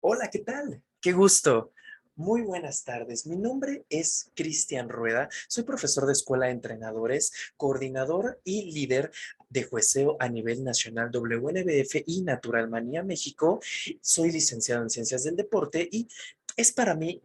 Hola, ¿qué tal? Qué gusto. Muy buenas tardes. Mi nombre es Cristian Rueda. Soy profesor de Escuela de Entrenadores, coordinador y líder de jueceo a nivel nacional WNBF y Naturalmanía México. Soy licenciado en Ciencias del Deporte y es para mí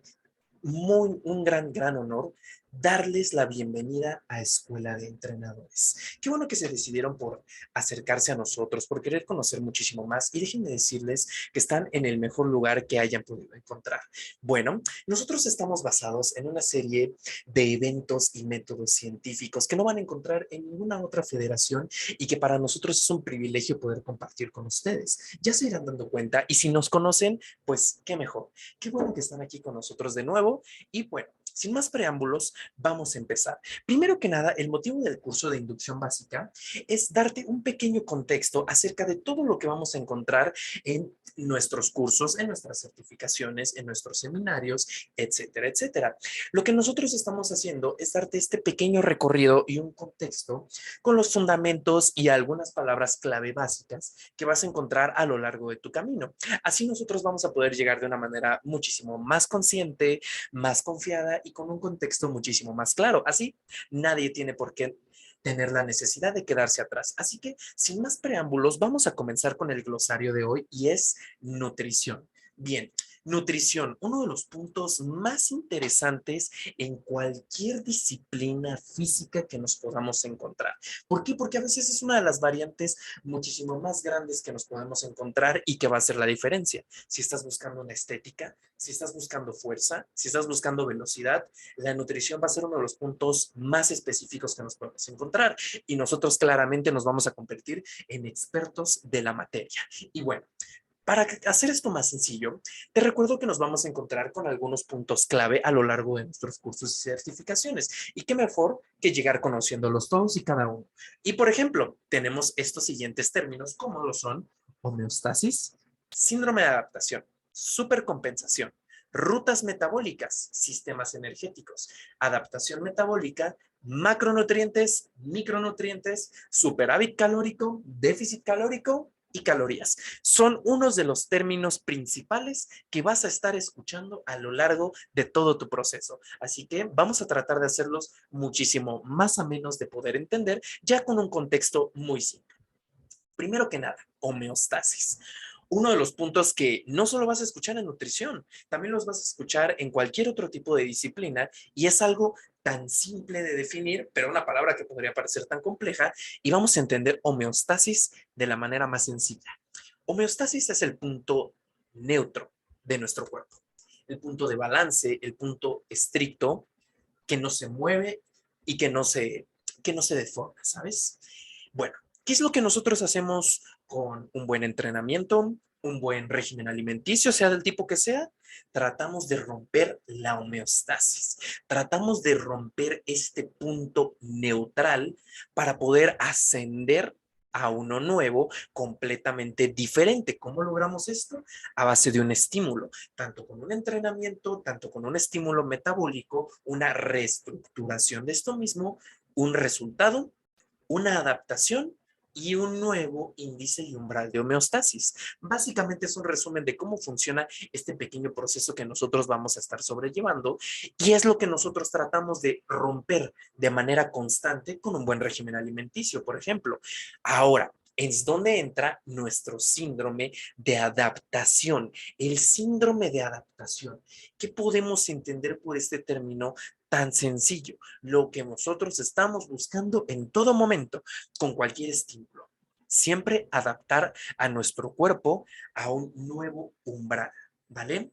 un gran honor darles la bienvenida a Escuela de Entrenadores. Qué bueno que se decidieron por acercarse a nosotros, por querer conocer muchísimo más y déjenme decirles que están en el mejor lugar que hayan podido encontrar. Bueno, nosotros estamos basados en una serie de eventos y métodos científicos que no van a encontrar en ninguna otra federación y que para nosotros es un privilegio poder compartir con ustedes. Ya se irán dando cuenta y si nos conocen, pues qué mejor. Qué bueno que están aquí con nosotros de nuevo y bueno, sin más preámbulos, vamos a empezar. Primero que nada, el motivo del curso de inducción básica es darte un pequeño contexto acerca de todo lo que vamos a encontrar en nuestros cursos, en nuestras certificaciones, en nuestros seminarios, etcétera, etcétera. Lo que nosotros estamos haciendo es darte este pequeño recorrido y un contexto con los fundamentos y algunas palabras clave básicas que vas a encontrar a lo largo de tu camino. Así nosotros vamos a poder llegar de una manera muchísimo más consciente, más confiada y con un contexto muchísimo más claro. Así, nadie tiene por qué tener la necesidad de quedarse atrás. Así que, sin más preámbulos, vamos a comenzar con el glosario de hoy y es nutrición. Bien, nutrición, uno de los puntos más interesantes en cualquier disciplina física que nos podamos encontrar. ¿Por qué? Porque a veces es una de las variantes muchísimo más grandes que nos podemos encontrar y que va a ser la diferencia. Si estás buscando una estética, si estás buscando fuerza, si estás buscando velocidad, la nutrición va a ser uno de los puntos más específicos que nos podemos encontrar y nosotros claramente nos vamos a convertir en expertos de la materia. Y bueno, para hacer esto más sencillo, te recuerdo que nos vamos a encontrar con algunos puntos clave a lo largo de nuestros cursos y certificaciones. Y qué mejor que llegar conociéndolos todos y cada uno. Y por ejemplo, tenemos estos siguientes términos, como lo son homeostasis, síndrome de adaptación, supercompensación, rutas metabólicas, sistemas energéticos, adaptación metabólica, macronutrientes, micronutrientes, superávit calórico, déficit calórico y calorías. Son unos de los términos principales que vas a estar escuchando a lo largo de todo tu proceso. Así que vamos a tratar de hacerlos muchísimo más a menos de poder entender, ya con un contexto muy simple. Primero que nada, homeostasis. Uno de los puntos que no solo vas a escuchar en nutrición, también los vas a escuchar en cualquier otro tipo de disciplina y es algo tan simple de definir, pero una palabra que podría parecer tan compleja y vamos a entender homeostasis de la manera más sencilla. Homeostasis es el punto neutro de nuestro cuerpo, el punto de balance, el punto estricto que no se mueve y que no se deforma, ¿sabes? Bueno, ¿qué es lo que nosotros hacemos con un buen entrenamiento, un buen régimen alimenticio, sea del tipo que sea? Tratamos de romper la homeostasis, tratamos de romper este punto neutral para poder ascender a uno nuevo, completamente diferente. ¿Cómo logramos esto? A base de un estímulo, tanto con un entrenamiento, tanto con un estímulo metabólico, una reestructuración de esto mismo, un resultado, una adaptación y un nuevo índice y umbral de homeostasis. Básicamente es un resumen de cómo funciona este pequeño proceso que nosotros vamos a estar sobrellevando y es lo que nosotros tratamos de romper de manera constante con un buen régimen alimenticio, por ejemplo. Ahora, es donde entra nuestro síndrome de adaptación. El síndrome de adaptación. ¿Qué podemos entender por este término tan sencillo? Lo que nosotros estamos buscando en todo momento con cualquier estímulo. Siempre adaptar a nuestro cuerpo a un nuevo umbral, ¿vale?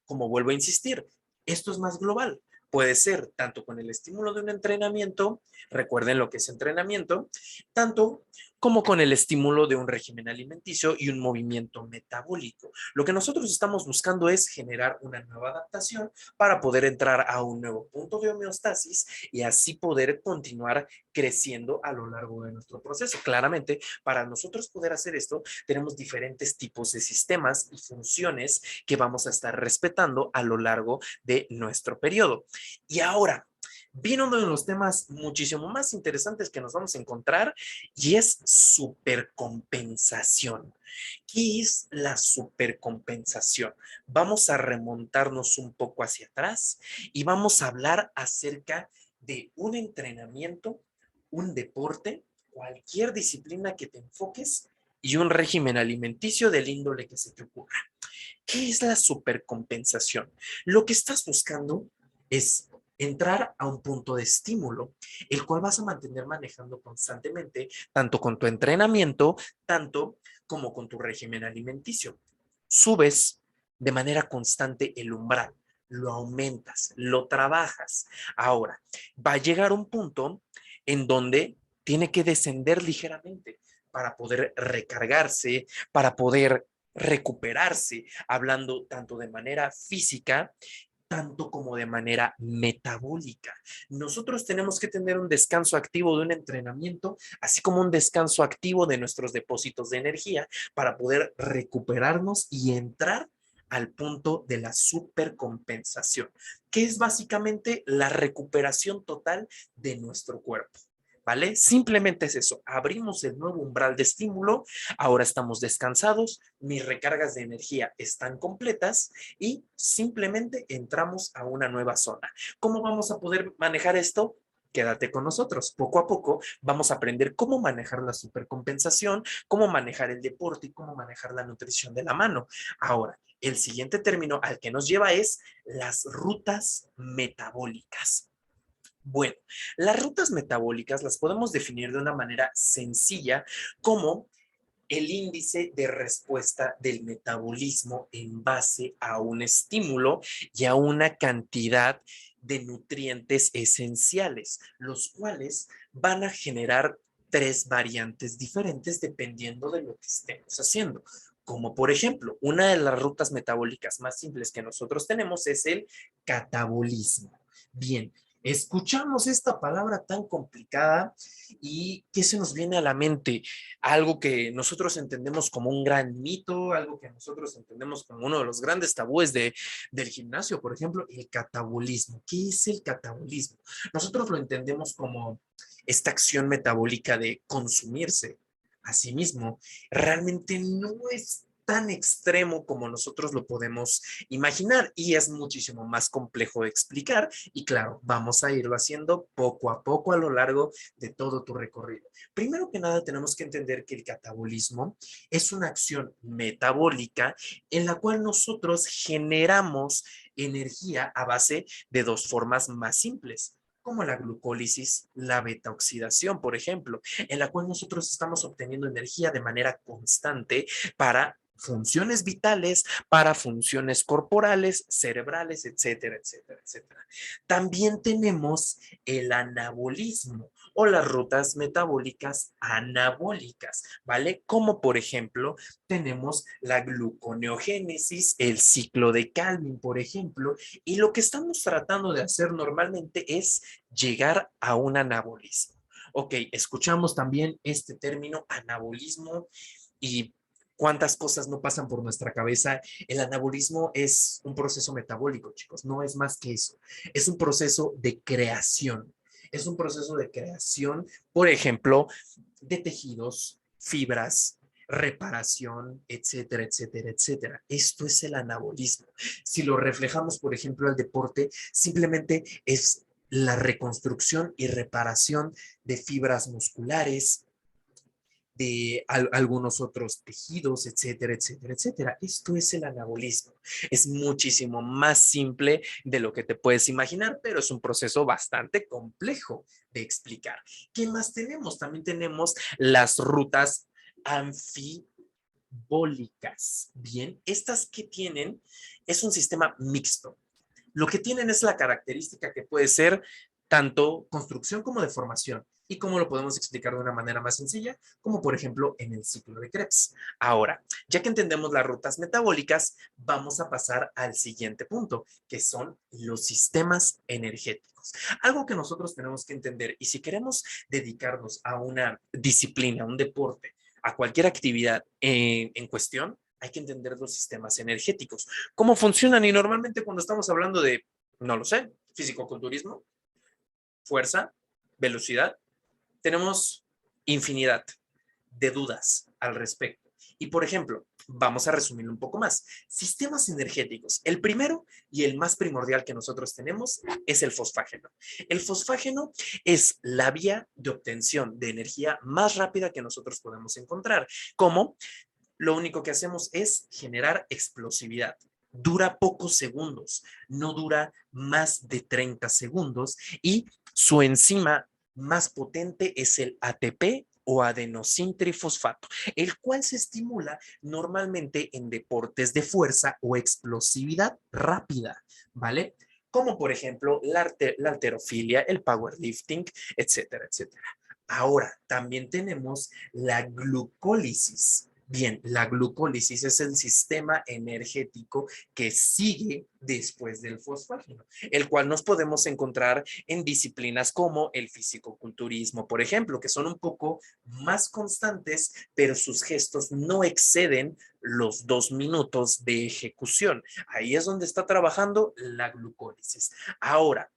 Como vuelvo a insistir, esto es más global. Puede ser tanto con el estímulo de un entrenamiento, recuerden lo que es entrenamiento, tanto como con el estímulo de un régimen alimenticio y un movimiento metabólico. Lo que nosotros estamos buscando es generar una nueva adaptación para poder entrar a un nuevo punto de homeostasis y así poder continuar creciendo a lo largo de nuestro proceso. Claramente, para nosotros poder hacer esto, tenemos diferentes tipos de sistemas y funciones que vamos a estar respetando a lo largo de nuestro periodo. Y ahora, viene uno de los temas muchísimo más interesantes que nos vamos a encontrar y es supercompensación. ¿Qué es la supercompensación? Vamos a remontarnos un poco hacia atrás y vamos a hablar acerca de un entrenamiento, un deporte, cualquier disciplina que te enfoques y un régimen alimenticio del índole que se te ocurra. ¿Qué es la supercompensación? Lo que estás buscando es entrar a un punto de estímulo, el cual vas a mantener manejando constantemente, tanto con tu entrenamiento, tanto como con tu régimen alimenticio. Subes de manera constante el umbral, lo aumentas, lo trabajas. Ahora, va a llegar un punto en donde tiene que descender ligeramente para poder recargarse, para poder recuperarse, hablando tanto de manera física, tanto como de manera metabólica. Nosotros tenemos que tener un descanso activo de un entrenamiento, así como un descanso activo de nuestros depósitos de energía para poder recuperarnos y entrar al punto de la supercompensación, que es básicamente la recuperación total de nuestro cuerpo. ¿Vale? Simplemente es eso, abrimos el nuevo umbral de estímulo, ahora estamos descansados, mis recargas de energía están completas y simplemente entramos a una nueva zona. ¿Cómo vamos a poder manejar esto? Quédate con nosotros. Poco a poco vamos a aprender cómo manejar la supercompensación, cómo manejar el deporte y cómo manejar la nutrición de la mano. Ahora, el siguiente término al que nos lleva es las rutas metabólicas. Bueno, las rutas metabólicas las podemos definir de una manera sencilla como el índice de respuesta del metabolismo en base a un estímulo y a una cantidad de nutrientes esenciales, los cuales van a generar tres variantes diferentes dependiendo de lo que estemos haciendo. Como por ejemplo, una de las rutas metabólicas más simples que nosotros tenemos es el catabolismo. Bien, escuchamos esta palabra tan complicada y ¿qué se nos viene a la mente? Algo que nosotros entendemos como un gran mito, algo que nosotros entendemos como uno de los grandes tabúes del gimnasio, por ejemplo, el catabolismo. ¿Qué es el catabolismo? Nosotros lo entendemos como esta acción metabólica de consumirse a sí mismo. Realmente no es tan extremo como nosotros lo podemos imaginar y es muchísimo más complejo de explicar y claro, vamos a irlo haciendo poco a poco a lo largo de todo tu recorrido. Primero que nada, tenemos que entender que el catabolismo es una acción metabólica en la cual nosotros generamos energía a base de dos formas más simples como la glucólisis, la beta-oxidación, por ejemplo, en la cual nosotros estamos obteniendo energía de manera constante para funciones vitales, para funciones corporales, cerebrales, etcétera, etcétera, etcétera. También tenemos el anabolismo o las rutas metabólicas anabólicas, ¿vale? Como por ejemplo, tenemos la gluconeogénesis, el ciclo de Calvin, por ejemplo, y lo que estamos tratando de hacer normalmente es llegar a un anabolismo. Ok, escuchamos también este término anabolismo y cuántas cosas no pasan por nuestra cabeza. El anabolismo es un proceso metabólico, chicos, no es más que eso. Es un proceso de creación. Es un proceso de creación, por ejemplo, de tejidos, fibras, reparación, etcétera, etcétera, etcétera. Esto es el anabolismo. Si lo reflejamos, por ejemplo, al deporte, simplemente es la reconstrucción y reparación de fibras musculares, de algunos otros tejidos, etcétera, etcétera, etcétera. Esto es el anabolismo. Es muchísimo más simple de lo que te puedes imaginar, pero es un proceso bastante complejo de explicar. ¿Qué más tenemos? También tenemos las rutas anfibólicas. Bien, estas que tienen es un sistema mixto. Lo que tienen es la característica que puede ser tanto construcción como deformación. ¿Y cómo lo podemos explicar de una manera más sencilla? Como por ejemplo en el ciclo de Krebs. Ahora, ya que entendemos las rutas metabólicas, vamos a pasar al siguiente punto, que son los sistemas energéticos. Algo que nosotros tenemos que entender y si queremos dedicarnos a una disciplina, a un deporte, a cualquier actividad en cuestión, hay que entender los sistemas energéticos cómo funcionan y normalmente cuando estamos hablando de, no lo sé, fisicoculturismo, fuerza, velocidad, tenemos infinidad de dudas al respecto. Y por ejemplo, vamos a resumirlo un poco más. Sistemas energéticos. El primero y el más primordial que nosotros tenemos es el fosfágeno. El fosfágeno es la vía de obtención de energía más rápida que nosotros podemos encontrar. ¿Cómo? Lo único que hacemos es generar explosividad. Dura pocos segundos, no dura más de 30 segundos y su enzima más potente es el ATP o adenosintrifosfato, el cual se estimula normalmente en deportes de fuerza o explosividad rápida, ¿vale? Como por ejemplo la halterofilia, el powerlifting, etcétera, etcétera. Ahora, también tenemos la glucólisis. Bien, la glucólisis es el sistema energético que sigue después del fosfágeno, el cual nos podemos encontrar en disciplinas como el fisicoculturismo, por ejemplo, que son un poco más constantes, pero sus gestos no exceden los 2 minutos de ejecución. Ahí es donde está trabajando la glucólisis. Ahora,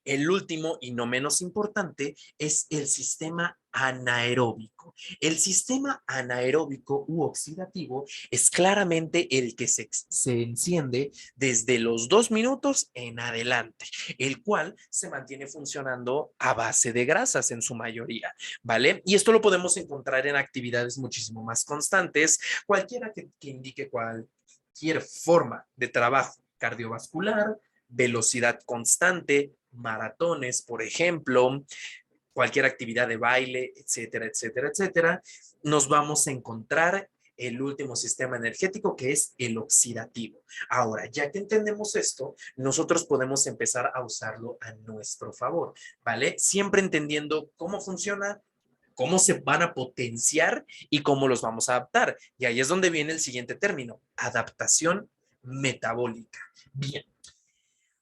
el último y no menos importante es el sistema anaeróbico. El sistema anaeróbico u oxidativo es claramente el que se enciende desde los 2 minutos en adelante, el cual se mantiene funcionando a base de grasas en su mayoría, ¿vale? Y esto lo podemos encontrar en actividades muchísimo más constantes, cualquiera que indique cualquier forma de trabajo cardiovascular, velocidad constante, maratones, por ejemplo, cualquier actividad de baile, etcétera, etcétera, etcétera, nos vamos a encontrar el último sistema energético que es el oxidativo. Ahora, ya que entendemos esto, nosotros podemos empezar a usarlo a nuestro favor, ¿vale? Siempre entendiendo cómo funciona, cómo se van a potenciar y cómo los vamos a adaptar. Y ahí es donde viene el siguiente término, adaptación metabólica. Bien,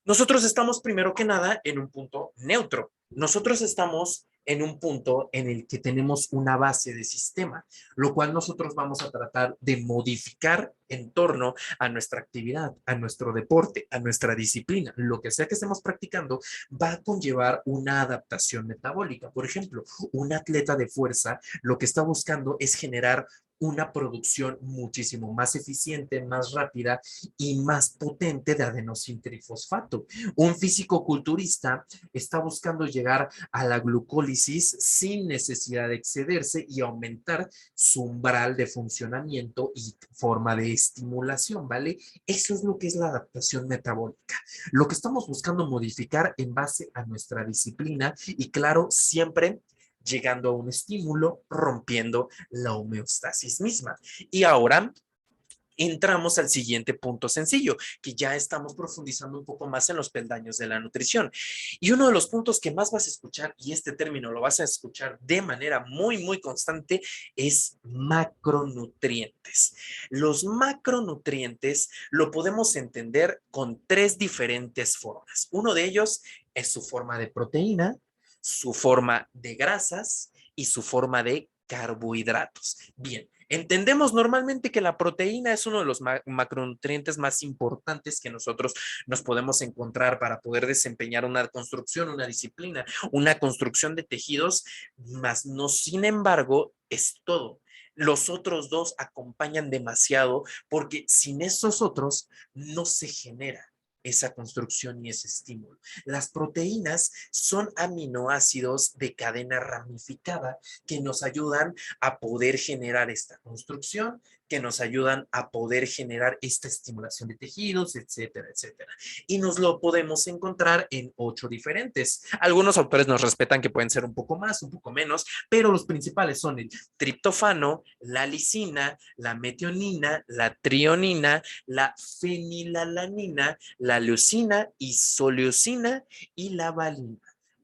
nosotros estamos primero que nada en un punto neutro. Nosotros estamos en un punto en el que tenemos una base de sistema, lo cual nosotros vamos a tratar de modificar en torno a nuestra actividad, a nuestro deporte, a nuestra disciplina. Lo que sea que estemos practicando va a conllevar una adaptación metabólica. Por ejemplo, un atleta de fuerza lo que está buscando es generar una producción muchísimo más eficiente, más rápida y más potente de adenosintrifosfato. Un físico-culturista está buscando llegar a la glucólisis sin necesidad de excederse y aumentar su umbral de funcionamiento y forma de estimulación, ¿vale? Eso es lo que es la adaptación metabólica. Lo que estamos buscando modificar en base a nuestra disciplina y claro, siempre llegando a un estímulo, rompiendo la homeostasis misma. Y ahora entramos al siguiente punto sencillo, que ya estamos profundizando un poco más en los peldaños de la nutrición. Y uno de los puntos que más vas a escuchar, y este término lo vas a escuchar de manera muy, muy constante, es macronutrientes. Los macronutrientes lo podemos entender con tres diferentes formas. Uno de ellos es su forma de proteína, su forma de grasas y su forma de carbohidratos. Bien, entendemos normalmente que la proteína es uno de los macronutrientes más importantes que nosotros nos podemos encontrar para poder desempeñar una construcción, una disciplina, una construcción de tejidos, más no, sin embargo, es todo. Los otros dos acompañan demasiado porque sin esos otros no se genera esa construcción y ese estímulo. Las proteínas son aminoácidos de cadena ramificada que nos ayudan a poder generar esta construcción, que nos ayudan a poder generar esta estimulación de tejidos, etcétera, etcétera. Y nos lo podemos encontrar en 8 diferentes. Algunos autores nos respetan que pueden ser un poco más, un poco menos, pero los principales son el triptófano, la lisina, la metionina, la trionina, la fenilalanina, la leucina, isoleucina y la valina.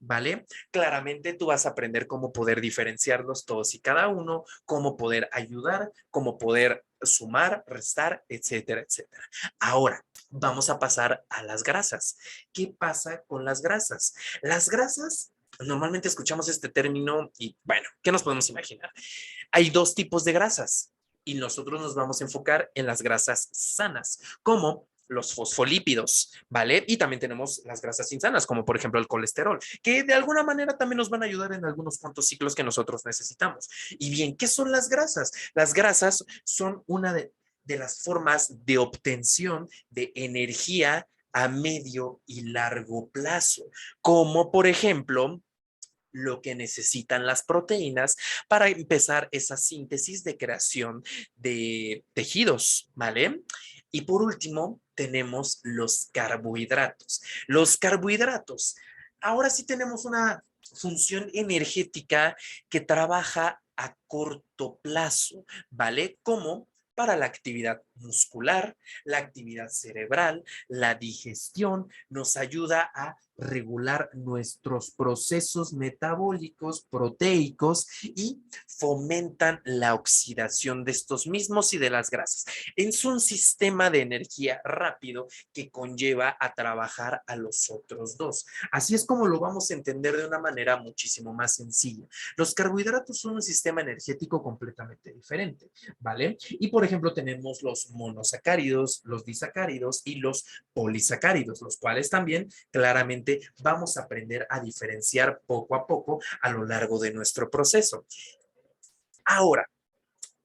¿Vale? Claramente tú vas a aprender cómo poder diferenciarlos todos y cada uno, cómo poder ayudar, cómo poder sumar, restar, etcétera, etcétera. Ahora, vamos a pasar a las grasas. ¿Qué pasa con las grasas? Las grasas, normalmente escuchamos este término y bueno, ¿qué nos podemos imaginar? Hay dos tipos de grasas y nosotros nos vamos a enfocar en las grasas sanas, como los fosfolípidos, ¿vale? Y también tenemos las grasas insanas, como por ejemplo el colesterol, que de alguna manera también nos van a ayudar en algunos cuantos ciclos que nosotros necesitamos. Y bien, ¿qué son las grasas? Las grasas son una de las formas de obtención de energía a medio y largo plazo, como por ejemplo lo que necesitan las proteínas para empezar esa síntesis de creación de tejidos, ¿vale? Y por último, tenemos los carbohidratos. Los carbohidratos, ahora sí tenemos una función energética que trabaja a corto plazo, ¿vale? Como para la actividad muscular, la actividad cerebral, la digestión, nos ayuda a regular nuestros procesos metabólicos, proteicos y fomentan la oxidación de estos mismos y de las grasas. Es un sistema de energía rápido que conlleva a trabajar a los otros dos. Así es como lo vamos a entender de una manera muchísimo más sencilla. Los carbohidratos son un sistema energético completamente diferente, ¿vale? Y por ejemplo tenemos los monosacáridos, los disacáridos y los polisacáridos, los cuales también claramente vamos a aprender a diferenciar poco a poco a lo largo de nuestro proceso. Ahora,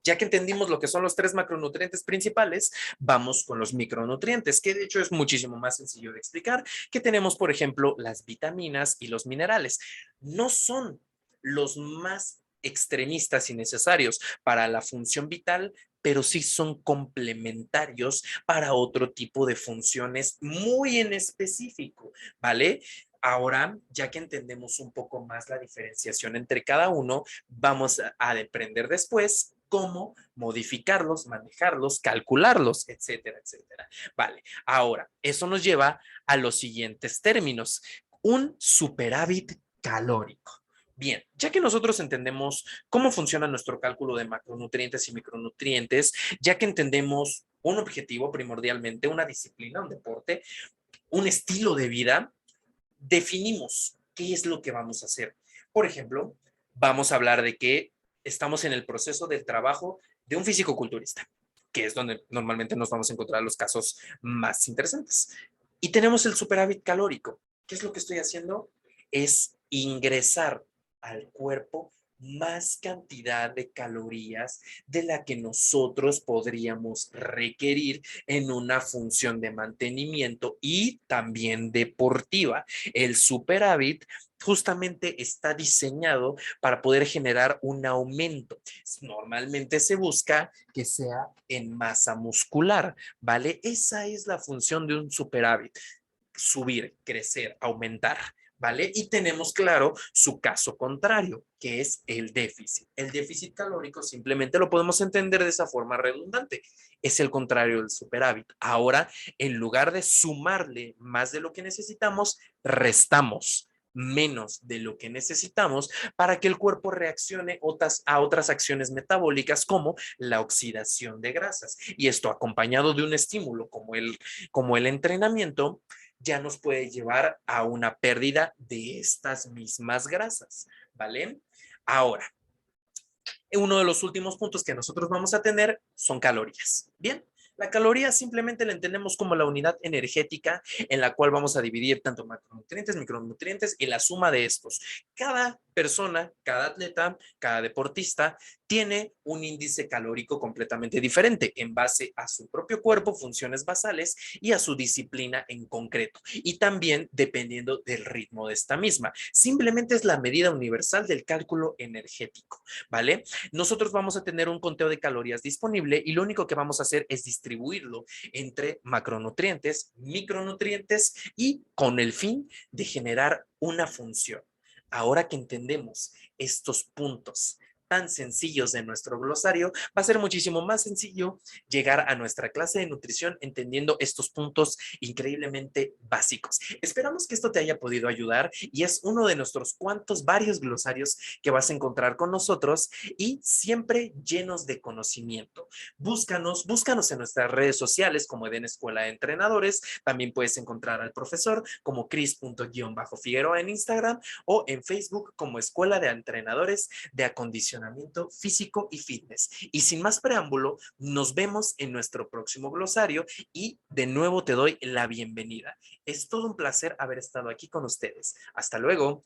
ya que entendimos lo que son los tres macronutrientes principales, vamos con los micronutrientes, que de hecho es muchísimo más sencillo de explicar, que tenemos, por ejemplo, las vitaminas y los minerales. No son los más extremistas y necesarios para la función vital, pero sí son complementarios para otro tipo de funciones muy en específico, ¿vale? Ahora, ya que entendemos un poco más la diferenciación entre cada uno, vamos a aprender después cómo modificarlos, manejarlos, calcularlos, etcétera, etcétera. Vale, ahora, eso nos lleva a los siguientes términos. Un superávit calórico. Bien, ya que nosotros entendemos cómo funciona nuestro cálculo de macronutrientes y micronutrientes, ya que entendemos un objetivo primordialmente, una disciplina, un deporte, un estilo de vida, definimos qué es lo que vamos a hacer. Por ejemplo, vamos a hablar de que estamos en el proceso del trabajo de un físico-culturista, que es donde normalmente nos vamos a encontrar los casos más interesantes. Y tenemos el superávit calórico. ¿Qué es lo que estoy haciendo? Es ingresar al cuerpo más cantidad de calorías de la que nosotros podríamos requerir en una función de mantenimiento y también deportiva. El superávit justamente está diseñado para poder generar un aumento. Normalmente se busca que sea en masa muscular, ¿vale? Esa es la función de un superávit: subir, crecer, aumentar, ¿vale? Y tenemos claro su caso contrario, que es el déficit. El déficit calórico simplemente lo podemos entender de esa forma redundante. Es el contrario del superávit. Ahora, en lugar de sumarle más de lo que necesitamos, restamos menos de lo que necesitamos para que el cuerpo reaccione a otras acciones metabólicas como la oxidación de grasas. Y esto acompañado de un estímulo como el entrenamiento, ya nos puede llevar a una pérdida de estas mismas grasas, ¿vale? Ahora, uno de los últimos puntos que nosotros vamos a tener son calorías. Bien, la caloría simplemente la entendemos como la unidad energética en la cual vamos a dividir tanto macronutrientes, micronutrientes y la suma de estos. Cada persona, cada atleta, cada deportista tiene un índice calórico completamente diferente en base a su propio cuerpo, funciones basales y a su disciplina en concreto. Y también dependiendo del ritmo de esta misma. Simplemente es la medida universal del cálculo energético, ¿vale? Nosotros vamos a tener un conteo de calorías disponible y lo único que vamos a hacer es distribuirlo entre macronutrientes, micronutrientes y con el fin de generar una función. Ahora que entendemos estos puntos tan sencillos de nuestro glosario, va a ser muchísimo más sencillo llegar a nuestra clase de nutrición entendiendo estos puntos increíblemente básicos. Esperamos que esto te haya podido ayudar y es uno de nuestros varios glosarios que vas a encontrar con nosotros y siempre llenos de conocimiento. Búscanos en nuestras redes sociales como Eden Escuela de Entrenadores. También puedes encontrar al profesor como Cris._Figueroa en Instagram o en Facebook como Escuela de Entrenadores de Acondicionamiento acondicionamiento físico y fitness. Y sin más preámbulo, nos vemos en nuestro próximo glosario y de nuevo te doy la bienvenida. Es todo un placer haber estado aquí con ustedes. Hasta luego.